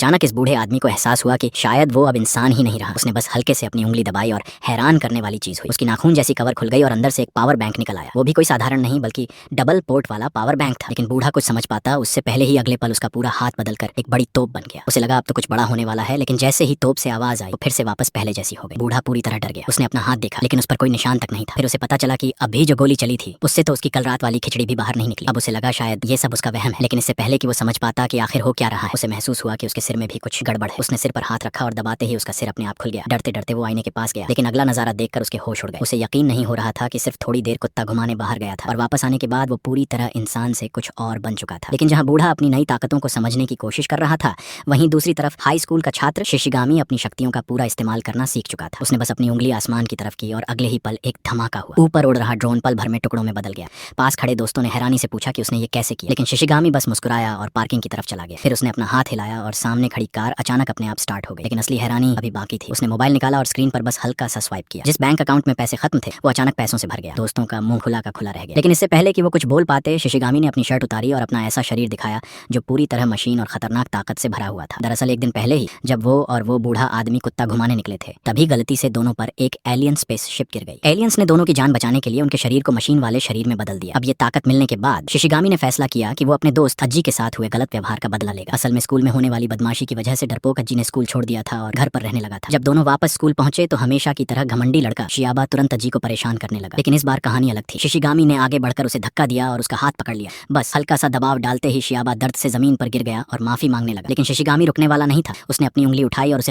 अचानक इस बूढ़े आदमी को एहसास हुआ कि शायद वो अब इंसान ही नहीं रहा। उसने बस हल्के से अपनी उंगली दबाई और हैरान करने वाली चीज हुई। उसकी नाखून जैसी कवर खुल गई और अंदर से एक पावर बैंक निकल आया। वो भी कोई साधारण नहीं बल्कि डबल पोर्ट वाला पावर बैंक था। लेकिन बूढ़ा कुछ समझ पाता उससे पहले ही अगले पल उसका पूरा हाथ बदलकर एक बड़ी तोप बन गया। उसे लगा अब तो कुछ बड़ा होने वाला है, लेकिन जैसे ही तोप से आवाज आई वो फिर से वापस पहले जैसी हो गई। बूढ़ा पूरी तरह डर गया। उसने अपना हाथ देखा लेकिन उस पर कोई निशान तक नहीं था। फिर उसे पता चला कि अभी जो गोली चली थी उससे तो उसकी कल रात वाली खिचड़ी भी बाहर नहीं निकली। अब उसे लगा शायद ये सब उसका वहम है, लेकिन इससे पहले कि वो समझ पाता कि आखिर हो क्या रहा है, उसे महसूस हुआ कि उसके सिर में भी कुछ गड़बड़ है। उसने सिर पर हाथ रखा और दबाते ही उसका सिर अपने आप खुल गया। डरते डरते वो आईने के पास गया, लेकिन अगला नजारा देखकर उसके होश उड़ गए। उसे यकीन नहीं हो रहा था कि सिर्फ थोड़ी देर कुत्ता घुमाने बाहर गया था और वापस आने के बाद वो पूरी तरह इंसान से कुछ और बन चुका था। लेकिन जहाँ बूढ़ा अपनी नई ताकतों को समझने की कोशिश कर रहा था, वहीं दूसरी तरफ हाई स्कूल का छात्र शिशिगामी अपनी शक्तियों का पूरा इस्तेमाल करना सीख चुका था। उसने बस अपनी उंगली आसमान की तरफ की और अगले ही पल एक धमाका हुआ। ऊपर उड़ रहा ड्रोन पल भर में टुकड़ों में बदल गया। पास खड़े दोस्तों ने हैरानी से पूछा कि उसने ये कैसे किया, लेकिन शिशिगामी बस मुस्कुराया और पार्किंग की तरफ चला गया। फिर उसने अपना हाथ हिलाया और सामने खड़ी कार अचानक अपने आप स्टार्ट हो गई। लेकिन असली हैरानी अभी बाकी थी। उसने मोबाइल निकाला और स्क्रीन पर बस हल्का सा स्वाइप किया। जिस बैंक अकाउंट में पैसे खत्म थे वो अचानक पैसों से भर गया। दोस्तों का मुंह खुला का खुला रह गया। लेकिन इससे पहले कि वो कुछ बोल पाते, शिशिगामी ने अपनी शर्ट उतारी और अपना ऐसा शरीर दिखाया जो पूरी तरह मशीन और खतरनाक ताकत से भरा हुआ था। दरअसल एक दिन पहले ही जब वो बूढ़ा आदमी कुत्ता घुमाने निकले थे, तभी गलती से दोनों पर एक एलियन स्पेसशिप गिर गई। एलियंस ने दोनों की जान बचाने के लिए उनके शरीर को मशीन वाले शरीर में बदल दिया। अब ये ताकत मिलने के बाद शिशिगामी ने फैसला किया कि वो अपने दोस्त अज्जी के साथ हुए गलत व्यवहार का बदला लेगा। असल में स्कूल में होने वाली बदमाशी की वजह से डरपोक अज्जी ने स्कूल छोड़ दिया था और घर पर रहने लगा था। जब दोनों वापस स्कूल पहुंचे तो हमेशा की तरह घमंडी लड़का शियाबा तुरंत अज्जी को परेशान करने लगा। लेकिन इस बार कहानी अलग थी। शिशिगामी ने आगे बढ़कर उसे धक्का दिया और उसका हाथ पकड़ लिया। बस हल्का सा दबाव डालते ही शियाबा दर्द से जमीन पर गिर गया और माफी मांगने लगा। लेकिन शिशिगामी रुकने वाला नहीं था। उसने अपनी उंगली उठाई और उसे